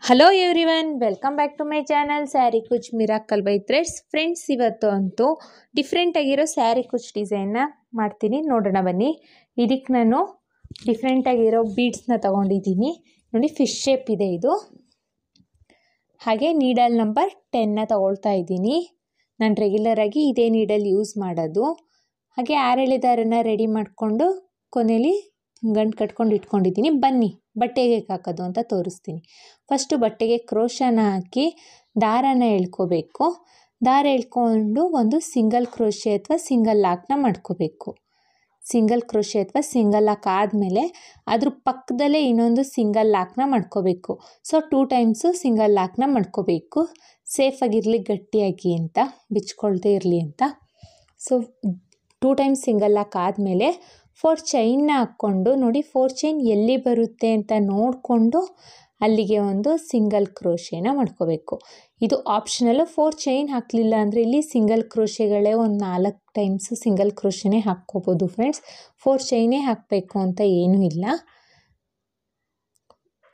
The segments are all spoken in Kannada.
Hello everyone, welcome back to my channel sari ಕುಚ್ ಮಿರಾಕಲ್ ಬೈ ಥ್ರೆಡ್ಸ್. ಫ್ರೆಂಡ್ಸ್, ಇವತ್ತು ಅಂತೂ ಡಿಫ್ರೆಂಟ್ ಆಗಿರೋ ಸ್ಯಾರಿ ಕುಚ್ ಡಿಸೈನ್ನ ಮಾಡ್ತೀನಿ, ನೋಡೋಣ ಬನ್ನಿ. ಇದಕ್ಕೆ ನಾನು ಡಿಫ್ರೆಂಟ್ ಆಗಿರೋ ಬೀಡ್ಸ್ನ ತೊಗೊಂಡಿದ್ದೀನಿ ನೋಡಿ. ಫಿಶ್ ಶೇಪ್ ಇದೆ ಇದು. ಹಾಗೆ ನೀಡಲ್ ನಂಬರ್ 10ನ ತೊಗೊಳ್ತಾ ಇದ್ದೀನಿ. ನಾನು ರೆಗ್ಯುಲರಾಗಿ ಇದೇ ನೀಡಲ್ ಯೂಸ್ ಮಾಡೋದು. ಹಾಗೆ 6 ಎಳೆ ದಾರನ ರೆಡಿ ಮಾಡಿಕೊಂಡು ಕೊನೆಯಲ್ಲಿ ಗಂಟು ಕಟ್ಕೊಂಡು ಇಟ್ಕೊಂಡಿದ್ದೀನಿ. ಬನ್ನಿ ಬಟ್ಟೆಗೆ ಹಾಕೋದು ಅಂತ ತೋರಿಸ್ತೀನಿ. ಫಸ್ಟು ಬಟ್ಟೆಗೆ ಕ್ರೋಶನ ಹಾಕಿ ದಾರನ ಎಳ್ಕೋಬೇಕು. ದಾರ ಎಳ್ಕೊಂಡು ಒಂದು ಸಿಂಗಲ್ ಕ್ರೋಶೆ ಅಥವಾ ಸಿಂಗಲ್ ಲಾಕ್ನ ಮಾಡ್ಕೋಬೇಕು. ಸಿಂಗಲ್ ಕ್ರೋಶೆ ಅಥವಾ ಸಿಂಗಲ್ ಲಾಕ್ ಆದಮೇಲೆ ಅದ್ರ ಪಕ್ಕದಲ್ಲೇ ಇನ್ನೊಂದು ಸಿಂಗಲ್ ಲಾಕ್ನ ಮಾಡ್ಕೋಬೇಕು. ಸೊ 2 ಟೈಮ್ಸು ಸಿಂಗಲ್ ಲಾಕ್ನ ಮಾಡ್ಕೋಬೇಕು, ಸೇಫಾಗಿರಲಿ, ಗಟ್ಟಿಯಾಗಿ ಅಂತ, ಬಿಚ್ಕೊಳ್ದೇ ಇರಲಿ ಅಂತ. ಸೊ 2 ಟೈಮ್ಸ್ ಸಿಂಗಲ್ ಲಾಕ್ ಆದಮೇಲೆ 4 ಚೈನ್ನ ಹಾಕ್ಕೊಂಡು ನೋಡಿ, 4 ಚೈನ್ ಎಲ್ಲಿ ಬರುತ್ತೆ ಅಂತ ನೋಡಿಕೊಂಡು ಅಲ್ಲಿಗೆ ಒಂದು ಸಿಂಗಲ್ ಕ್ರೋಶೆನ ಮಾಡ್ಕೋಬೇಕು. ಇದು ಆಪ್ಷನಲ್ಲು. 4 ಚೈನ್ ಹಾಕಲಿಲ್ಲ ಅಂದರೆ ಇಲ್ಲಿ ಸಿಂಗಲ್ ಕ್ರೋಶೆಗಳೇ ಒಂದು 4 ಟೈಮ್ಸು ಸಿಂಗಲ್ ಕ್ರೋಶೆನೇ ಹಾಕ್ಕೋಬೋದು ಫ್ರೆಂಡ್ಸ್. 4 ಚೈನೇ ಹಾಕಬೇಕು ಅಂತ ಏನೂ ಇಲ್ಲ.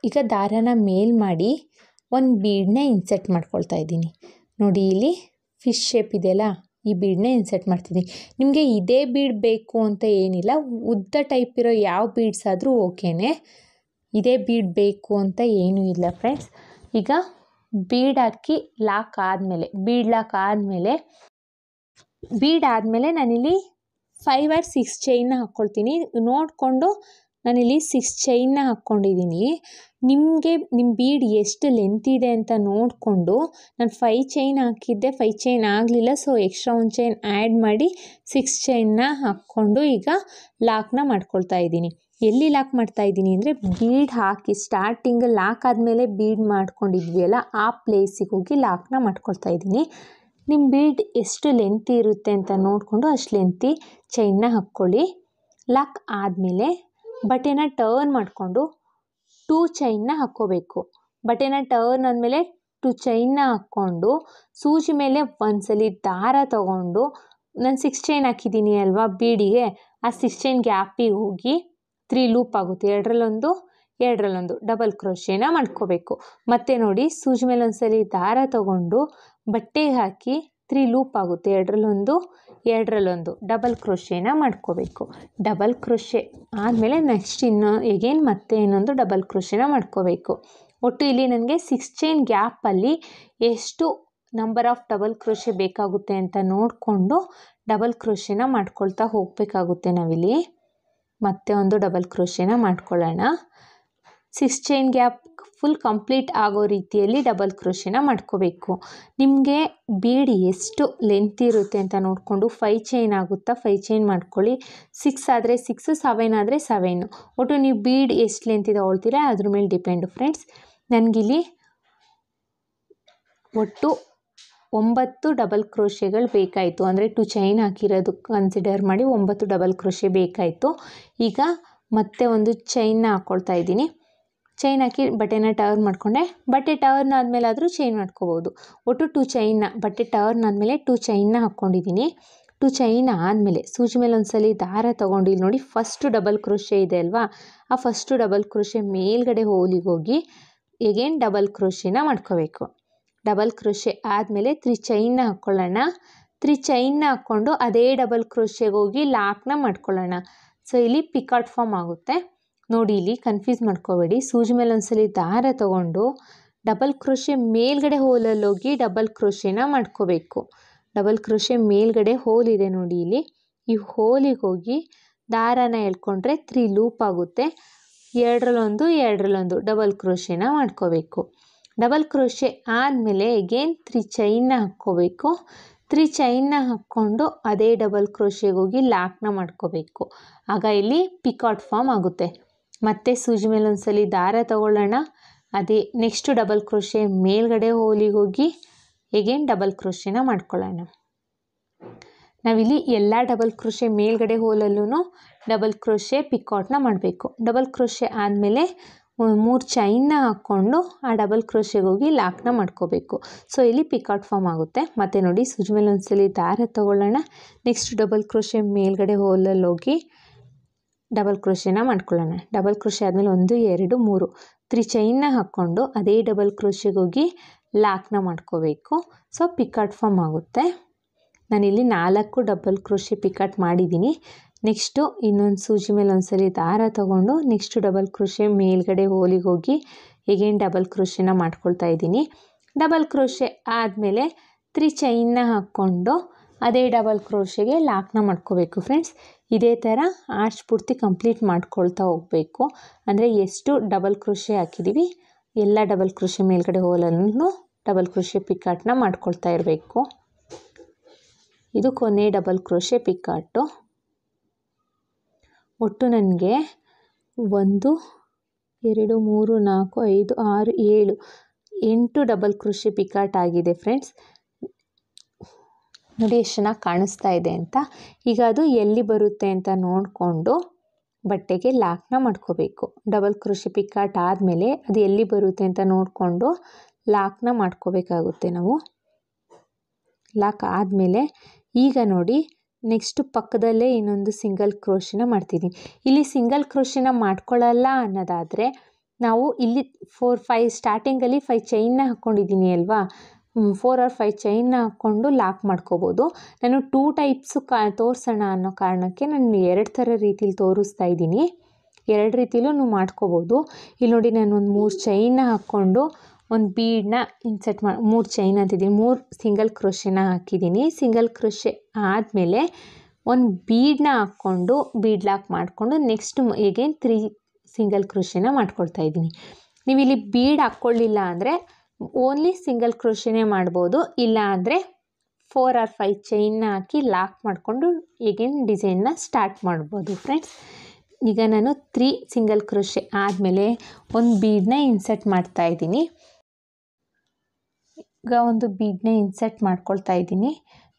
ಈಗ ದಾರನ ಮೇಲ್ ಮಾಡಿ ಒಂದು ಬೀಡನ್ನ ಇನ್ಸರ್ಟ್ ಮಾಡ್ಕೊಳ್ತಾ ಇದ್ದೀನಿ ನೋಡಿ. ಇಲ್ಲಿ ಫಿಶ್ ಶೇಪ್ ಇದೆಯಲ್ಲ, ಈ ಬೀಡನ್ನ ಇನ್ಸರ್ಟ್ ಮಾಡ್ತಿದ್ದೀನಿ. ನಿಮಗೆ ಇದೇ ಬೀಡ್ ಬೇಕು ಅಂತ ಏನಿಲ್ಲ, ಉದ್ದ ಟೈಪ್ ಇರೋ ಯಾವ ಬೀಡ್ಸ್ ಆದರೂ ಓಕೆನೇ. ಇದೇ ಬೀಡ್ ಬೇಕು ಅಂತ ಏನೂ ಇಲ್ಲ ಫ್ರೆಂಡ್ಸ್. ಈಗ ಬೀಡ್ ಹಾಕಿ ಲಾಕ್ ಆದಮೇಲೆ, ಬೀಡ್ ಆದಮೇಲೆ ನಾನಿಲ್ಲಿ 5 or 6 ಚೈನ್ನ ಹಾಕ್ಕೊಳ್ತೀನಿ. ನೋಡಿಕೊಂಡು ನಾನಿಲ್ಲಿ 6 ಚೈನ್ನ ಹಾಕ್ಕೊಂಡಿದ್ದೀನಿ. ನಿಮಗೆ ನಿಮ್ಮ ಬೀಡ್ ಎಷ್ಟು ಲೆಂತ್ ಇದೆ ಅಂತ ನೋಡಿಕೊಂಡು, ನಾನು 5 ಚೈನ್ ಹಾಕಿದ್ದೆ, 5 ಚೈನ್ ಆಗಲಿಲ್ಲ. ಸೊ ಎಕ್ಸ್ಟ್ರಾ ಒಂದು ಚೈನ್ ಆ್ಯಡ್ ಮಾಡಿ 6 ಚೈನ್ನ ಹಾಕ್ಕೊಂಡು ಈಗ ಲಾಕ್ನ ಮಾಡ್ಕೊಳ್ತಾ ಇದ್ದೀನಿ. ಎಲ್ಲಿ ಲಾಕ್ ಮಾಡ್ತಾ ಇದ್ದೀನಿ ಅಂದರೆ, ಬೀಡ್ ಹಾಕಿ ಸ್ಟಾರ್ಟಿಂಗ್ ಲಾಕ್ ಆದಮೇಲೆ ಬೀಡ್ ಮಾಡ್ಕೊಂಡಿದ್ವಿ ಅಲ್ಲ, ಆ ಪ್ಲೇಸಿಗೆ ಹೋಗಿ ಲಾಕ್ನ ಮಾಡ್ಕೊಳ್ತಾ ಇದ್ದೀನಿ. ನಿಮ್ಮ ಬೀಡ್ ಎಷ್ಟು ಲೆಂತಿ ಇರುತ್ತೆ ಅಂತ ನೋಡಿಕೊಂಡು ಅಷ್ಟು ಲೆಂತಿ ಚೈನ್ನ ಹಾಕ್ಕೊಳ್ಳಿ. ಲಾಕ್ ಆದಮೇಲೆ ಬಟ್ಟೆನ ಟರ್ನ್ ಮಾಡಿಕೊಂಡು 2 ಚೈನ್ನ ಹಾಕ್ಕೋಬೇಕು. ಬಟ್ಟೆನ ಟರ್ನ್ ಆದಮೇಲೆ 2 ಚೈನ್ನ ಹಾಕ್ಕೊಂಡು ಸೂಜಿ ಮೇಲೆ ಒಂದ್ಸಲಿ ದಾರ ತಗೊಂಡು, ನಾನು 6 ಚೈನ್ ಹಾಕಿದ್ದೀನಿ ಅಲ್ವಾ ಬೀಡಿಗೆ, ಆ 6 ಚೈನ್ ಗ್ಯಾಪಿಗೆ ಹೋಗಿ 3 ಲೂಪ್ ಆಗುತ್ತೆ. ಎರಡರಲ್ಲೊಂದು ಡಬಲ್ ಕ್ರೋಶೆನ ಮಾಡ್ಕೋಬೇಕು. ಮತ್ತೆ ನೋಡಿ, ಸೂಜಿ ಮೇಲೆ ಒಂದ್ಸಲಿ ದಾರ ತಗೊಂಡು ಬಟ್ಟೆಗೆ ಹಾಕಿ 3 ಲೂಪ್ ಆಗುತ್ತೆ. ಎರಡರಲ್ಲೊಂದು ಡಬಲ್ ಕ್ರೋಶೆನ ಮಾಡ್ಕೋಬೇಕು. ಡಬಲ್ ಕ್ರೋಶೆ ಆದಮೇಲೆ ನೆಕ್ಸ್ಟ್ ಮತ್ತೆ ಇನ್ನೊಂದು ಡಬಲ್ ಕ್ರೋಶೆನ ಮಾಡ್ಕೋಬೇಕು. ಒಟ್ಟು ಇಲ್ಲಿ ನನಗೆ 6 ಚೈನ್ ಗ್ಯಾಪಲ್ಲಿ ಎಷ್ಟು ನಂಬರ್ ಆಫ್ ಡಬಲ್ ಕ್ರೋಶೆ ಬೇಕಾಗುತ್ತೆ ಅಂತ ನೋಡಿಕೊಂಡು ಡಬಲ್ ಕ್ರೋಶೆನ ಮಾಡ್ಕೊಳ್ತಾ ಹೋಗಬೇಕಾಗುತ್ತೆ ನಾವಿಲ್ಲಿ. ಮತ್ತೆ ಒಂದು ಡಬಲ್ ಕ್ರೋಶೆನ ಮಾಡ್ಕೊಳ್ಳೋಣ. 6 ಚೈನ್ ಗ್ಯಾಪ್ ಫುಲ್ ಕಂಪ್ಲೀಟ್ ಆಗೋ ರೀತಿಯಲ್ಲಿ ಡಬಲ್ ಕ್ರೋಶೆನ ಮಾಡ್ಕೋಬೇಕು. ನಿಮಗೆ ಬೀಡ್ ಎಷ್ಟು ಲೆಂತ್ ಇರುತ್ತೆ ಅಂತ ನೋಡಿಕೊಂಡು 5 ಚೈನ್ ಆಗುತ್ತಾ 5 ಚೈನ್ ಮಾಡ್ಕೊಳ್ಳಿ. 6 ಆದರೆ 6, 7 ಆದರೆ 7. ಒಟ್ಟು ನೀವು ಬೀಡ್ ಎಷ್ಟು ಲೆಂತ್ ತಗೊಳ್ತೀರಾ ಅದ್ರ ಮೇಲೆ ಡಿಪೆಂಡು ಫ್ರೆಂಡ್ಸ್. ನನಗಿಲ್ಲಿ ಒಟ್ಟು 9 ಡಬಲ್ ಕ್ರೋಶೆಗಳು ಬೇಕಾಯಿತು. ಅಂದರೆ 2 ಚೈನ್ ಹಾಕಿರೋದು ಕನ್ಸಿಡರ್ ಮಾಡಿ 9 ಡಬಲ್ ಕ್ರೋಶೆ ಬೇಕಾಯಿತು. ಈಗ ಮತ್ತೆ ಒಂದು ಚೈನ್ನ ಹಾಕ್ಕೊಳ್ತಾ ಇದ್ದೀನಿ. ಚೈನ್ ಹಾಕಿ ಬಟ್ಟೆನ ಟರ್ನ್ ಮಾಡಿಕೊಂಡೆ. ಬಟ್ಟೆ ಟರ್ನ್ ಆದಮೇಲೆ ಆದರೂ ಚೈನ್ ಮಾಡ್ಕೋಬೋದು. ಒಟ್ಟು 2 ಚೈನ್ನ, ಬಟ್ಟೆ ಟರ್ನ್ ಆದಮೇಲೆ 2 ಚೈನ್ನ ಹಾಕ್ಕೊಂಡಿದ್ದೀನಿ. 2 ಚೈನ್ ಆದಮೇಲೆ ಸೂಜಿ ಮೇಲೆ ಒಂದ್ಸಲಿ ದಾರ ತೊಗೊಂಡು ಇಲ್ಲಿ ನೋಡಿ, ಫಸ್ಟು ಡಬಲ್ ಕ್ರೋಶೆ ಇದೆ ಅಲ್ವಾ, ಆ ಫಸ್ಟು ಡಬಲ್ ಕ್ರೋಶೆ ಮೇಲ್ಗಡೆ ಹೋಲಿಗೆ ಹೋಗಿ ಎಗೇನ್ ಡಬಲ್ ಕ್ರೋಶೆನ ಮಾಡ್ಕೋಬೇಕು. ಡಬಲ್ ಕ್ರೋಶೆ ಆದಮೇಲೆ 3 ಚೈನ್ನ ಹಾಕ್ಕೊಳ್ಳೋಣ. 3 ಚೈನ್ನ ಹಾಕ್ಕೊಂಡು ಅದೇ ಡಬಲ್ ಕ್ರೋಶೆಗೆ ಹೋಗಿ ಲಾಕ್ನ ಮಾಡ್ಕೊಳ್ಳೋಣ. ಸೊ ಇಲ್ಲಿ ಪಿಕಾಟ್ ಫಾರ್ಮ್ ಆಗುತ್ತೆ ನೋಡಿ. ಇಲ್ಲಿ ಕನ್ಫ್ಯೂಸ್ ಮಾಡ್ಕೋಬೇಡಿ. ಸೂಜಿ ಮೇಲೆ ಒಂದ್ಸಲಿ ದಾರ ತೊಗೊಂಡು ಡಬಲ್ ಕ್ರೋಶೆ ಮೇಲ್ಗಡೆ ಹೋಲಲ್ಲಿ ಹೋಗಿ ಡಬಲ್ ಕ್ರೋಶೆನ ಮಾಡ್ಕೋಬೇಕು. ಡಬಲ್ ಕ್ರೋಶೆ ಮೇಲ್ಗಡೆ ಹೋಲ್ ಇದೆ ನೋಡಿ, ಇಲ್ಲಿ ಈ ಹೋಲಿಗೆ ಹೋಗಿ ದಾರನ ಎಳ್ಕೊಂಡ್ರೆ 3 ಲೂಪ್ ಆಗುತ್ತೆ. ಎರಡರಲ್ಲೊಂದು ಡಬಲ್ ಕ್ರೋಶೆನ ಮಾಡ್ಕೋಬೇಕು. ಡಬಲ್ ಕ್ರೋಶೆ ಆದಮೇಲೆ ಎಗೇನ್ 3 ಚೈನ್ನ ಹಾಕ್ಕೋಬೇಕು. 3 ಚೈನ್ನ ಹಾಕ್ಕೊಂಡು ಅದೇ ಡಬಲ್ ಕ್ರೋಶೆಗೆ ಹೋಗಿ ಲಾಕ್ನ ಮಾಡ್ಕೋಬೇಕು. ಆಗ ಇಲ್ಲಿ ಪಿಕಾಟ್ ಫಾರ್ಮ್ ಆಗುತ್ತೆ. ಮತ್ತೆ ಸೂಜಿ ಮೇಲೆ ಒಂದ್ಸಲಿ ದಾರ ತಗೊಳ್ಳೋಣ. ಅದೇ ನೆಕ್ಸ್ಟು ಡಬಲ್ ಕ್ರೋಶೆ ಮೇಲ್ಗಡೆ ಹೋಲಿಗೆ ಹೋಗಿ ಎಗೇನ್ ಡಬಲ್ ಕ್ರೋಶೆನ ಮಾಡ್ಕೊಳ್ಳೋಣ. ನಾವಿಲ್ಲಿ ಎಲ್ಲ ಡಬಲ್ ಕ್ರೋಶೆ ಮೇಲ್ಗಡೆ ಹೋಲಲ್ಲೂ ಡಬಲ್ ಕ್ರೋಶೆ ಪಿಕಾಟ್ನ ಮಾಡಬೇಕು. ಡಬಲ್ ಕ್ರೋಶೆ ಆದಮೇಲೆ 3 ಚೈನ್ನ ಹಾಕ್ಕೊಂಡು ಆ ಡಬಲ್ ಕ್ರೋಶೆಗೆ ಹೋಗಿ ಲಾಕ್ನ ಮಾಡ್ಕೋಬೇಕು. ಸೊ ಇಲ್ಲಿ ಪಿಕಾಟ್ ಫಾರ್ಮ್ ಆಗುತ್ತೆ. ಮತ್ತು ನೋಡಿ, ಸೂಜಿ ಮೇಲೆ ಒಂದ್ಸಲಿ ದಾರ ತಗೊಳ್ಳೋಣ. ನೆಕ್ಸ್ಟ್ ಡಬಲ್ ಕ್ರೋಶೆ ಮೇಲ್ಗಡೆ ಹೋಲಲ್ಲಿ ಹೋಗಿ ಡಬಲ್ ಕ್ರೋಶೆನ ಮಾಡ್ಕೊಳ್ಳೋಣ. ಡಬಲ್ ಕ್ರೋಶೆ ಆದಮೇಲೆ 1, 2, 3 3 ಚೈನ್ನ ಹಾಕ್ಕೊಂಡು ಅದೇ ಡಬಲ್ ಕ್ರೋಶೆಗೆ ಹೋಗಿ ಲಾಕ್ನ ಮಾಡ್ಕೋಬೇಕು. ಸೊ ಪಿಕಾಟ್ ಫಾರ್ಮ್ ಆಗುತ್ತೆ. ನಾನಿಲ್ಲಿ 4 ಡಬಲ್ ಕ್ರೋಶೆ ಪಿಕಾಟ್ ಮಾಡಿದ್ದೀನಿ. ನೆಕ್ಸ್ಟು ಇನ್ನೊಂದು ಸೂಜಿ ಮೇಲೆ ಒಂದ್ಸಲಿ ದಾರ ತಗೊಂಡು ನೆಕ್ಸ್ಟ್ ಡಬಲ್ ಕ್ರೋಶೆ ಮೇಲ್ಗಡೆ ಹೋಲಿಗೆ ಹೋಗಿ ಹೇಗೇನು ಡಬಲ್ ಕ್ರೋಶೆನ ಮಾಡ್ಕೊಳ್ತಾ ಇದ್ದೀನಿ. ಡಬಲ್ ಕ್ರೋಶೆ ಆದಮೇಲೆ 3 ಚೈನ್ನ ಹಾಕ್ಕೊಂಡು ಅದೇ ಡಬಲ್ ಕ್ರೋಶೆಗೆ ಲಾಕ್ನ ಮಾಡ್ಕೋಬೇಕು ಫ್ರೆಂಡ್ಸ್. ಇದೇ ಥರ ಆರ್ಚ್ ಪೂರ್ತಿ ಕಂಪ್ಲೀಟ್ ಮಾಡ್ಕೊಳ್ತಾ ಹೋಗಬೇಕು. ಅಂದರೆ ಎಷ್ಟು ಡಬಲ್ ಕ್ರೋಶೆ ಹಾಕಿದ್ದೀವಿ ಎಲ್ಲ ಡಬಲ್ ಕ್ರೋಶೆ ಮೇಲ್ಗಡೆ ಹೋಲನ್ನು ಡಬಲ್ ಕ್ರೋಶೆ ಪಿಕಾಟ್ನ ಮಾಡ್ಕೊಳ್ತಾ ಇರಬೇಕು. ಇದು ಕೊನೆ ಡಬಲ್ ಕ್ರೋಶೆ ಪಿಕಾಟು. ಒಟ್ಟು ನನಗೆ 1 2 3 4 5 6 7 8 ಡಬಲ್ ಕ್ರೋಶೆ ಪಿಕಾಟ್ ಆಗಿದೆ ಫ್ರೆಂಡ್ಸ್. ನೋಡಿ ಎಷ್ಟು ಚೆನ್ನಾಗಿ ಕಾಣಿಸ್ತಾ ಇದೆ ಅಂತ. ಈಗ ಅದು ಎಲ್ಲಿ ಬರುತ್ತೆ ಅಂತ ನೋಡಿಕೊಂಡು ಬಟ್ಟೆಗೆ ಲಾಕ್ನ ಮಾಡ್ಕೋಬೇಕು. ಡಬಲ್ ಕ್ರೋಶೆ ಪಿಕಾಟ್ ಆದಮೇಲೆ ಅದು ಎಲ್ಲಿ ಬರುತ್ತೆ ಅಂತ ನೋಡಿಕೊಂಡು ಲಾಕ್ನ ಮಾಡ್ಕೋಬೇಕಾಗುತ್ತೆ ನಾವು. ಲಾಕ್ ಆದಮೇಲೆ ಈಗ ನೋಡಿ ನೆಕ್ಸ್ಟು ಪಕ್ಕದಲ್ಲೇ ಇನ್ನೊಂದು ಸಿಂಗಲ್ ಕ್ರೋಶೆನ ಮಾಡ್ತಿದ್ದೀನಿ. ಇಲ್ಲಿ ಸಿಂಗಲ್ ಕ್ರೋಶೆನ ಮಾಡ್ಕೊಳ್ಳಲ್ಲ ಅನ್ನೋದಾದರೆ ನಾವು ಇಲ್ಲಿ 4 5 ಸ್ಟಾರ್ಟಿಂಗಲ್ಲಿ 5 ಚೈನ್ನ ಹಾಕ್ಕೊಂಡಿದ್ದೀನಿ ಅಲ್ವಾ, 4 or 5 ಚೈನ್ನ ಹಾಕ್ಕೊಂಡು ಲಾಕ್ ಮಾಡ್ಕೋಬೋದು. ನಾನು 2 ಟೈಪ್ಸು ತೋರಿಸೋಣ ಅನ್ನೋ ಕಾರಣಕ್ಕೆ ನಾನು 2 ಥರ ರೀತಿಲಿ ತೋರಿಸ್ತಾ ಇದ್ದೀನಿ. 2 ರೀತಿಲೂ ನೀವು ಮಾಡ್ಕೋಬೋದು. ಇಲ್ಲಿ ನೋಡಿ ನಾನು ಒಂದು 3 ಚೈನ್ನ ಹಾಕ್ಕೊಂಡು ಒಂದು ಬೀಡನ್ನ ಇನ್ಸರ್ಟ್ 3 ಚೈನ್ ಅಂತಿದ್ದೀನಿ, 3 ಸಿಂಗಲ್ ಕ್ರೋಶೆನ ಹಾಕಿದ್ದೀನಿ. ಸಿಂಗಲ್ ಕ್ರೋಶೆ ಆದಮೇಲೆ ಒಂದು ಬೀಡನ್ನ ಹಾಕ್ಕೊಂಡು ಬೀಡ್ ಲಾಕ್ ಮಾಡಿಕೊಂಡು ನೆಕ್ಸ್ಟ್ ಎಗೇನ್ 3 ಸಿಂಗಲ್ ಕ್ರೋಶೆನ ಮಾಡ್ಕೊಳ್ತಾ ಇದ್ದೀನಿ. ನೀವು ಇಲ್ಲಿ ಬೀಡ್ ಹಾಕ್ಕೊಳ್ಳಿಲ್ಲ ಅಂದರೆ ಓನ್ಲಿ ಸಿಂಗಲ್ ಕ್ರೋಶೆನೇ ಮಾಡ್ಬೋದು. ಇಲ್ಲ ಅಂದರೆ 4 or 5 ಚೈನ್ನ ಹಾಕಿ ಲಾಕ್ ಮಾಡಿಕೊಂಡು ಎಗೇನ್ ಡಿಸೈನ್ನ ಸ್ಟಾರ್ಟ್ ಮಾಡ್ಬೋದು ಫ್ರೆಂಡ್ಸ್. ಈಗ ನಾನು 3 ಸಿಂಗಲ್ ಕ್ರೋಶೆ ಆದಮೇಲೆ ಒಂದು ಬೀಡನ್ನ ಇನ್ಸರ್ಟ್ ಮಾಡ್ತಾ ಇದ್ದೀನಿ. ಈಗ ಒಂದು ಬೀಡನ್ನ ಇನ್ಸರ್ಟ್ ಮಾಡ್ಕೊಳ್ತಾ ಇದ್ದೀನಿ.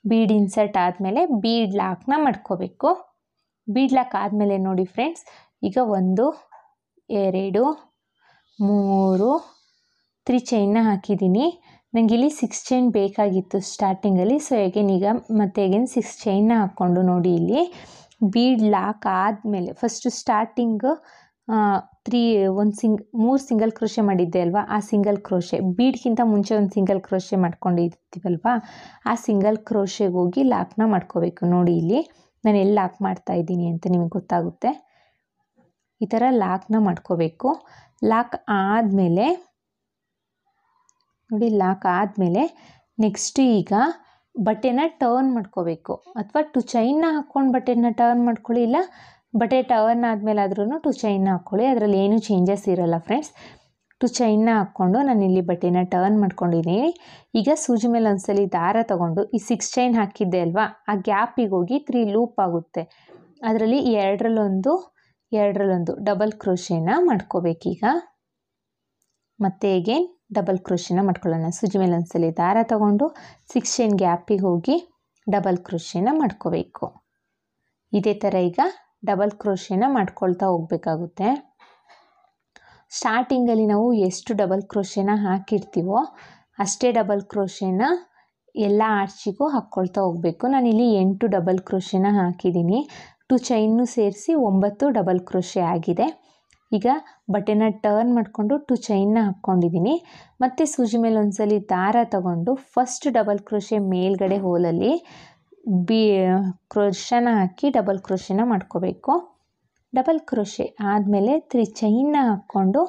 ಬೀಡ್ ಇನ್ಸರ್ಟ್ ಆದಮೇಲೆ ಬೀಡ್ ಲಾಕ್ನ ಮಾಡ್ಕೋಬೇಕು. ಬೀಡ್ ಲಾಕ್ ಆದಮೇಲೆ ನೋಡಿ ಫ್ರೆಂಡ್ಸ್, ಈಗ 1 2 3 3 ಚೈನ್ನ ಹಾಕಿದ್ದೀನಿ. ನನಗೆ ಇಲ್ಲಿ 6 ಚೈನ್ ಬೇಕಾಗಿತ್ತು ಸ್ಟಾರ್ಟಿಂಗಲ್ಲಿ. ಸೊ ಈಗ ಮತ್ತೆ 6 ಚೈನ್ನ ಹಾಕ್ಕೊಂಡು ನೋಡಿ ಇಲ್ಲಿ ಬೀಡ್ ಲಾಕ್ ಆದಮೇಲೆ ಫಸ್ಟು ಸ್ಟಾರ್ಟಿಂಗು 3 ಸಿಂಗಲ್ ಕ್ರೋಶೆ ಮಾಡಿದ್ದೆ ಅಲ್ವಾ, ಆ ಸಿಂಗಲ್ ಕ್ರೋಶೆ ಬೀಡ್ಗಿಂತ ಮುಂಚೆ ಒಂದು ಸಿಂಗಲ್ ಕ್ರೋಶೆ ಮಾಡ್ಕೊಂಡಿರ್ತೀವಲ್ವಾ, ಆ ಸಿಂಗಲ್ ಕ್ರೋಶೆಗೆ ಹೋಗಿ ಲಾಕ್ನ ಮಾಡ್ಕೋಬೇಕು. ನೋಡಿ ಇಲ್ಲಿ ನಾನು ಎಲ್ಲಿ ಲಾಕ್ ಮಾಡ್ತಾ ಇದ್ದೀನಿ ಅಂತ ನಿಮಗೆ ಗೊತ್ತಾಗುತ್ತೆ. ಈ ಥರ ಲಾಕ್ನ ಮಾಡ್ಕೋಬೇಕು. ಲಾಕ್ ಆದಮೇಲೆ ನೋಡಿ, ಲಾಕ್ ಆದಮೇಲೆ ನೆಕ್ಸ್ಟ್ ಈಗ ಬಟ್ಟೆನ ಟರ್ನ್ ಮಾಡ್ಕೋಬೇಕು. ಅಥವಾ 2 ಚೈನ್ನ ಹಾಕ್ಕೊಂಡು ಬಟ್ಟೆನ ಟರ್ನ್ ಮಾಡ್ಕೊಳ್ಳಿ, ಇಲ್ಲ ಬಟ್ಟೆ ಟರ್ನ್ ಆದಮೇಲೆ ಆದ್ರೂ 2 ಚೈನ್ನ ಹಾಕ್ಕೊಳ್ಳಿ, ಅದರಲ್ಲಿ ಏನೂ ಚೇಂಜಸ್ ಇರೋಲ್ಲ ಫ್ರೆಂಡ್ಸ್. 2 ಚೈನ್ನ ಹಾಕ್ಕೊಂಡು ನಾನು ಇಲ್ಲಿ ಬಟ್ಟೆನ ಟರ್ನ್ ಮಾಡ್ಕೊಂಡಿದ್ದೀನಿ. ಈಗ ಸೂಜಿ ಮೇಲೆ ಒಂದ್ಸಲಿ ದಾರ ತಗೊಂಡು ಈ 6 ಚೈನ್ ಹಾಕಿದ್ದೆ ಅಲ್ವಾ, ಆ ಗ್ಯಾಪಿಗೆ ಹೋಗಿ 3 ಲೂಪ್ ಆಗುತ್ತೆ. ಅದರಲ್ಲಿ ಎರಡರಲ್ಲೊಂದು ಡಬಲ್ ಕ್ರೋಶೆನ ಮಾಡ್ಕೋಬೇಕೀಗ. ಮತ್ತೆ ಎಗೇನ್ ಡಬಲ್ ಕ್ರೋಶೆನ ಮಾಡ್ಕೊಳ್ಳೋಣ. ಸೂಜಿ ಮೇಲೆ ಒಂದ್ಸಲಿ ದಾರ ತಗೊಂಡು 6 ಚೈನ್ ಗ್ಯಾಪಿಗೆ ಹೋಗಿ ಡಬಲ್ ಕ್ರೋಶೆನ ಮಾಡ್ಕೋಬೇಕು. ಇದೇ ಥರ ಈಗ ಡಬಲ್ ಕ್ರೋಶೆನ ಮಾಡ್ಕೊಳ್ತಾ ಹೋಗಬೇಕಾಗುತ್ತೆ. ಸ್ಟಾರ್ಟಿಂಗಲ್ಲಿ ನಾವು ಎಷ್ಟು ಡಬಲ್ ಕ್ರೋಶೆನ ಹಾಕಿರ್ತೀವೋ ಅಷ್ಟೇ ಡಬಲ್ ಕ್ರೋಶೆನ ಎಲ್ಲ ಆರ್ಚಿಗೂ ಹಾಕ್ಕೊಳ್ತಾ ಹೋಗಬೇಕು. ನಾನಿಲ್ಲಿ 8 ಡಬಲ್ ಕ್ರೋಶೆನ ಹಾಕಿದ್ದೀನಿ. 2 ಚೈನ್ನು ಸೇರಿಸಿ 9 ಡಬಲ್ ಕ್ರೋಶೆ ಆಗಿದೆ. ಈಗ ಬಟ್ಟೆನ ಟರ್ನ್ ಮಾಡಿಕೊಂಡು 2 ಚೈನ್ನ ಹಾಕ್ಕೊಂಡಿದ್ದೀನಿ. ಮತ್ತು ಸೂಜಿ ಮೇಲೆ ಒಂದ್ಸಲಿ ದಾರ ತಗೊಂಡು ಫಸ್ಟ್ ಡಬಲ್ ಕ್ರೋಶೆ ಮೇಲ್ಗಡೆ ಹೋಲಲ್ಲಿ ಕ್ರೋಶನ ಹಾಕಿ ಡಬಲ್ ಕ್ರೋಶೆನ ಮಾಡ್ಕೋಬೇಕು. ಡಬಲ್ ಕ್ರೋಶೆ ಆದಮೇಲೆ 3 ಚೈನ್ನ ಹಾಕ್ಕೊಂಡು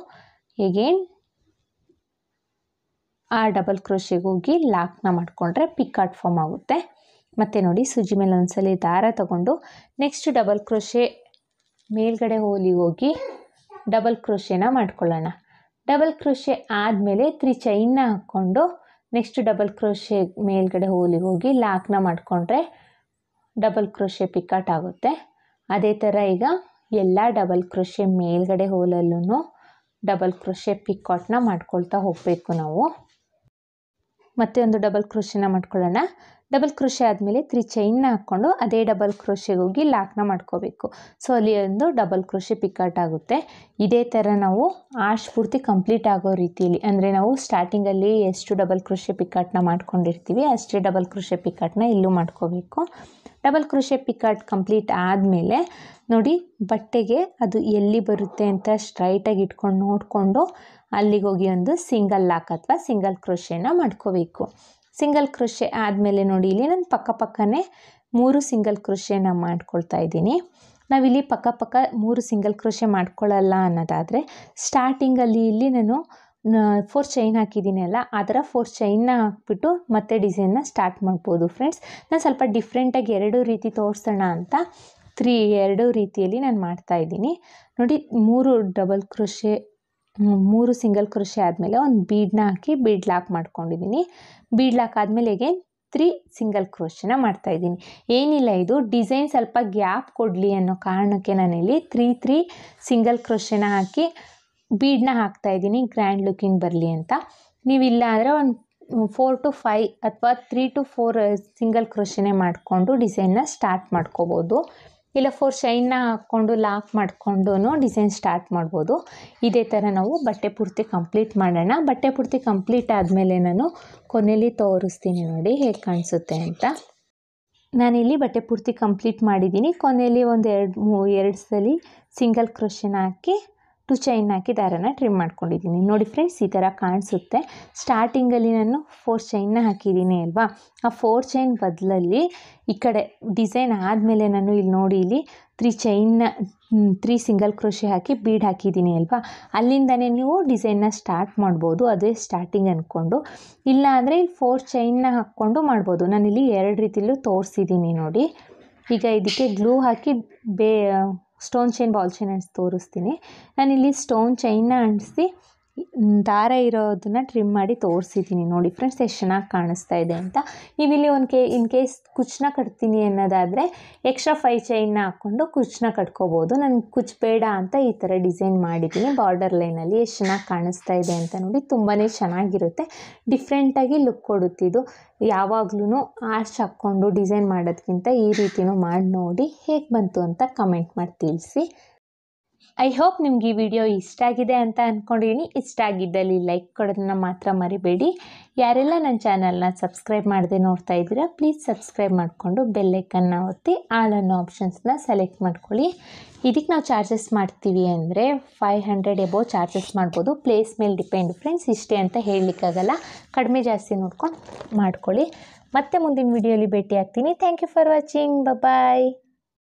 ಎಗೇನ್ ಆ ಡಬಲ್ ಕ್ರೋಶೆಗೆ ಹೋಗಿ ಲಾಕ್ನ ಮಾಡಿಕೊಂಡ್ರೆ ಪಿಕಾಟ್ ಫಾರ್ಮ್ ಆಗುತ್ತೆ. ಮತ್ತು ನೋಡಿ ಸೂಜಿ ಮೇಲೆ ಒಂದ್ಸಲಿ ದಾರ ತಗೊಂಡು ನೆಕ್ಸ್ಟ್ ಡಬಲ್ ಕ್ರೋಶೆ ಮೇಲ್ಗಡೆ ಹೋಲಿಗೆ ಹೋಗಿ ಡಬಲ್ ಕ್ರೋಶೆನ ಮಾಡ್ಕೊಳ್ಳೋಣ. ಡಬಲ್ ಕ್ರೋಶೆ ಆದಮೇಲೆ 3 ಚೈನ್ನ ಹಾಕ್ಕೊಂಡು ನೆಕ್ಸ್ಟ್ ಡಬಲ್ ಕ್ರೋಶೆ ಮೇಲ್ಗಡೆ ಹೋಲಿಗೆ ಹೋಗಿ ಲಾಕ್ನ ಮಾಡಿಕೊಂಡ್ರೆ ಡಬಲ್ ಕ್ರೋಶೆ ಪಿಕಾಟ್ ಆಗುತ್ತೆ. ಅದೇ ಥರ ಈಗ ಎಲ್ಲ ಡಬಲ್ ಕ್ರೋಶೆ ಮೇಲ್ಗಡೆ ಹೋಲಲ್ಲೂ ಡಬಲ್ ಕ್ರೋಶೆ ಪಿಕಾಟ್ನ ಮಾಡ್ಕೊಳ್ತಾ ಹೋಗಬೇಕು ನಾವು. ಮತ್ತೆ ಒಂದು ಡಬಲ್ ಕ್ರೋಶೆನ ಮಾಡ್ಕೊಳ್ಳೋಣ. ಡಬಲ್ ಕ್ರೋಶೆ ಆದಮೇಲೆ 3 ಚೈನ್ನ ಹಾಕ್ಕೊಂಡು ಅದೇ ಡಬಲ್ ಕ್ರೋಶೆಗೆ ಹೋಗಿ ಲಾಕ್ನ ಮಾಡ್ಕೋಬೇಕು. ಸೊ ಅಲ್ಲಿ ಒಂದು ಡಬಲ್ ಕ್ರೋಶೆ ಪಿಕಾಟ್ ಆಗುತ್ತೆ. ಇದೇ ಥರ ನಾವು ಆರ್ಚ್ ಪೂರ್ತಿ ಕಂಪ್ಲೀಟ್ ಆಗೋ ರೀತಿಯಲ್ಲಿ, ಅಂದರೆ ನಾವು ಸ್ಟಾರ್ಟಿಂಗಲ್ಲಿ ಎಷ್ಟು ಡಬಲ್ ಕ್ರೋಶೆ ಪಿಕಾಟ್ನ ಮಾಡ್ಕೊಂಡಿರ್ತೀವಿ ಅಷ್ಟೇ ಡಬಲ್ ಕ್ರೋಶೆ ಪಿಕಾಟ್ನ ಇಲ್ಲೂ ಮಾಡ್ಕೋಬೇಕು. ಡಬಲ್ ಕ್ರೋಶೆ ಪಿಕಾಟ್ ಕಂಪ್ಲೀಟ್ ಆದಮೇಲೆ ನೋಡಿ ಬಟ್ಟೆಗೆ ಅದು ಎಲ್ಲಿ ಬರುತ್ತೆ ಅಂತ ಸ್ಟ್ರೈಟಾಗಿ ಇಟ್ಕೊಂಡು ನೋಡಿಕೊಂಡು ಅಲ್ಲಿಗೆ ಹೋಗಿ ಒಂದು ಸಿಂಗಲ್ ಲಾಕ್ ಅಥವಾ ಸಿಂಗಲ್ ಕ್ರೋಶೆನ ಮಾಡ್ಕೋಬೇಕು. ಸಿಂಗಲ್ ಕ್ರೋಶೆ ಆದಮೇಲೆ ನೋಡಿ ಇಲ್ಲಿ ನಾನು ಪಕ್ಕನೇ 3 ಸಿಂಗಲ್ ಕ್ರೋಶೆನ ಮಾಡ್ಕೊಳ್ತಾ ಇದ್ದೀನಿ. ನಾವಿಲ್ಲಿ ಪಕ್ಕ 3 ಸಿಂಗಲ್ ಕ್ರೋಶೆ ಮಾಡ್ಕೊಳ್ಳಲ್ಲ ಅನ್ನೋದಾದರೆ ಸ್ಟಾರ್ಟಿಂಗಲ್ಲಿ ಇಲ್ಲಿ ನಾನು 4 ಚೈನ್ ಹಾಕಿದ್ದೀನಿ ಅಲ್ಲ, ಅದರ 4 ಚೈನ್ನ ಹಾಕ್ಬಿಟ್ಟು ಮತ್ತೆ ಡಿಸೈನ್ನ ಸ್ಟಾರ್ಟ್ ಮಾಡ್ಬೋದು ಫ್ರೆಂಡ್ಸ್. ನಾನು ಸ್ವಲ್ಪ ಡಿಫ್ರೆಂಟಾಗಿ 2 ರೀತಿ ತೋರಿಸೋಣ ಅಂತ 2 ರೀತಿಯಲ್ಲಿ ನಾನು ಮಾಡ್ತಾಯಿದ್ದೀನಿ. ನೋಡಿ 3 ಡಬಲ್ ಕ್ರೋಶೆ 3 ಸಿಂಗಲ್ ಕ್ರೋಶೆ ಆದಮೇಲೆ ಒಂದು ಬೀಡನ್ನ ಹಾಕಿ ಬೀಡ್ ಲಾಕ್ ಮಾಡ್ಕೊಂಡಿದ್ದೀನಿ. ಬೀಡ್ ಲಾಕ್ ಆದಮೇಲೆ ಅಗೇನ್ 3 ಸಿಂಗಲ್ ಕ್ರೋಶೆನ ಮಾಡ್ತಾಯಿದ್ದೀನಿ. ಏನಿಲ್ಲ, ಇದು ಡಿಸೈನ್ ಸ್ವಲ್ಪ ಗ್ಯಾಪ್ ಕೊಡಲಿ ಅನ್ನೋ ಕಾರಣಕ್ಕೆ ನಾನಿಲ್ಲಿ 3 ಸಿಂಗಲ್ ಕ್ರೋಶೆನ ಹಾಕಿ ಬೀಡನ್ನ ಹಾಕ್ತಾಯಿದ್ದೀನಿ, ಗ್ರ್ಯಾಂಡ್ ಲುಕಿಂಗ್ ಬರಲಿ ಅಂತ. ನೀವಿಲ್ಲ ಅಂದರೆ ಒಂದು 4 to 5 ಅಥವಾ 3 to 4 ಸಿಂಗಲ್ ಕ್ರೋಶೆನೇ ಮಾಡಿಕೊಂಡು ಡಿಸೈನ್ನ ಸ್ಟಾರ್ಟ್ ಮಾಡ್ಕೋಬೋದು. ಇಲ್ಲ 4 ಚೈನ್ನ ಹಾಕ್ಕೊಂಡು ಲಾಕ್ ಮಾಡಿಕೊಂಡು ಡಿಸೈನ್ ಸ್ಟಾರ್ಟ್ ಮಾಡ್ಬೋದು. ಇದೇ ಥರ ನಾವು ಬಟ್ಟೆ ಪೂರ್ತಿ ಕಂಪ್ಲೀಟ್ ಮಾಡೋಣ. ಬಟ್ಟೆ ಪೂರ್ತಿ ಕಂಪ್ಲೀಟ್ ಆದಮೇಲೆ ನಾನು ಕೊನೆಯಲ್ಲಿ ತೋರಿಸ್ತೀನಿ ನೋಡಿ ಹೇಗೆ ಕಾಣಿಸುತ್ತೆ ಅಂತ. ನಾನಿಲ್ಲಿ ಬಟ್ಟೆ ಪೂರ್ತಿ ಕಂಪ್ಲೀಟ್ ಮಾಡಿದ್ದೀನಿ. ಕೊನೆಯಲ್ಲಿ ಒಂದು 2 ಸಲ ಸಿಂಗಲ್ ಕ್ರೋಶೆನ ಹಾಕಿ 2 ಚೈನ್ ಹಾಕಿ ದಾರನ ಟ್ರಿಮ್ ಮಾಡ್ಕೊಂಡಿದ್ದೀನಿ. ನೋಡಿ ಫ್ರೆಂಡ್ಸ್, ಈ ಥರ ಕಾಣಿಸುತ್ತೆ. ಸ್ಟಾರ್ಟಿಂಗಲ್ಲಿ ನಾನು 4 ಚೈನ್ನ ಹಾಕಿದ್ದೀನಿ ಅಲ್ವಾ, ಆ 4 ಚೈನ್ ಬದಲಲ್ಲಿ ಈ ಕಡೆ ಡಿಸೈನ್ ಆದಮೇಲೆ ನಾನು ಇಲ್ಲಿ ನೋಡಿ ಇಲ್ಲಿ 3 ಸಿಂಗಲ್ ಕ್ರೋಶೆ ಹಾಕಿ ಬೀಡ್ ಹಾಕಿದ್ದೀನಿ ಅಲ್ವಾ, ಅಲ್ಲಿಂದನೇ ನೀವು ಡಿಸೈನ್ನ ಸ್ಟಾರ್ಟ್ ಮಾಡ್ಬೋದು. ಅದೇ ಸ್ಟಾರ್ಟಿಂಗ್ ಅಂದ್ಕೊಂಡು, ಇಲ್ಲ ಅಂದರೆ ಇಲ್ಲಿ 4 ಚೈನ್ನ ಹಾಕ್ಕೊಂಡು ಮಾಡ್ಬೋದು. ನಾನಿಲ್ಲಿ 2 ರೀತಿಯಲ್ಲೂ ತೋರಿಸಿದ್ದೀನಿ ನೋಡಿ. ಈಗ ಇದಕ್ಕೆ ಗ್ಲೂ ಹಾಕಿ ಸ್ಟೋನ್ ಚೈನ್ ಬಾಲ್ ಚೈನ್ ಅಂತ ತೋರಿಸ್ತೀನಿ. ನಾನಿಲ್ಲಿ ಸ್ಟೋನ್ ಚೈನ್ನ ಅಂಟಿಸಿ ದಾರ ಇರೋದನ್ನು ಟ್ರಿಮ್ ಮಾಡಿ ತೋರಿಸಿದ್ದೀನಿ ನೋಡಿ ಫ್ರೆಂಡ್ಸ್, ಎಷ್ಟು ಚೆನ್ನಾಗಿ ಕಾಣಿಸ್ತಾ ಇದೆ ಅಂತ. ನೀವಿಲ್ಲಿ ಇನ್ ಕೇಸ್ ಕುಚ್ಚನ್ನ ಕಟ್ತೀನಿ ಅನ್ನೋದಾದರೆ ಎಕ್ಸ್ಟ್ರಾ 5 ಚೈನ್ನ ಹಾಕ್ಕೊಂಡು ಕುಚ್ಚನ್ನ ಕಟ್ಕೋಬೋದು. ನನಗೆ ಕುಚ್ಚು ಬೇಡ ಅಂತ ಈ ಥರ ಡಿಸೈನ್ ಮಾಡಿದ್ದೀನಿ ಬಾರ್ಡರ್ ಲೈನಲ್ಲಿ. ಎಷ್ಟು ಚೆನ್ನಾಗಿ ಕಾಣಿಸ್ತಾ ಇದೆ ಅಂತ ನೋಡಿ, ತುಂಬಾ ಚೆನ್ನಾಗಿರುತ್ತೆ, ಡಿಫ್ರೆಂಟಾಗಿ ಲುಕ್ ಕೊಡುತ್ತಿದ್ದು. ಯಾವಾಗ್ಲೂ ಆರ್ಚ್ ಹಾಕ್ಕೊಂಡು ಡಿಸೈನ್ ಮಾಡೋದಕ್ಕಿಂತ ಈ ರೀತಿಯೂ ಮಾಡಿ ನೋಡಿ ಹೇಗೆ ಬಂತು ಅಂತ ಕಮೆಂಟ್ ಮಾಡಿ ತಿಳಿಸಿ. ಐ ಹೋಪ್ ನಿಮ್ಗೆ ಈ ವಿಡಿಯೋ ಇಷ್ಟ ಆಗಿದೆ ಅಂತ ಅಂದ್ಕೊಂಡಿದ್ದೀನಿ. ಇಷ್ಟ ಆಗಿದ್ದಲ್ಲಿ ಲೈಕ್ ಕೊಡೋದನ್ನ ಮಾತ್ರ ಮರಿಬೇಡಿ. ಯಾರೆಲ್ಲ ನನ್ನ ಚಾನಲ್ನ ಸಬ್ಸ್ಕ್ರೈಬ್ ಮಾಡದೆ ನೋಡ್ತಾ ಇದ್ದೀರಾ, ಪ್ಲೀಸ್ ಸಬ್ಸ್ಕ್ರೈಬ್ ಮಾಡಿಕೊಂಡು ಬೆಲ್ಲೈಕನ್ನ ಒತ್ತಿ ಆಲ್ ಅನ್ನೋ ಆಪ್ಷನ್ಸ್ನ ಸೆಲೆಕ್ಟ್ ಮಾಡ್ಕೊಳ್ಳಿ. ಇದಕ್ಕೆ ನಾವು ಚಾರ್ಜಸ್ ಮಾಡ್ತೀವಿ ಅಂದರೆ 500 ಎಬೋ ಚಾರ್ಜಸ್ ಮಾಡ್ಬೋದು. ಪ್ಲೇಸ್ ಮೇಲೆ ಡಿಪೆಂಡ್ ಫ್ರೆಂಡ್ಸ್, ಇಷ್ಟೇ ಅಂತ ಹೇಳಲಿಕ್ಕಾಗಲ್ಲ, ಕಡಿಮೆ ಜಾಸ್ತಿ ನೋಡ್ಕೊಂಡು ಮಾಡ್ಕೊಳ್ಳಿ. ಮತ್ತೆ ಮುಂದಿನ ವಿಡಿಯೋಲಿ ಭೇಟಿ ಆಗ್ತೀನಿ. Thank you for watching. Bye.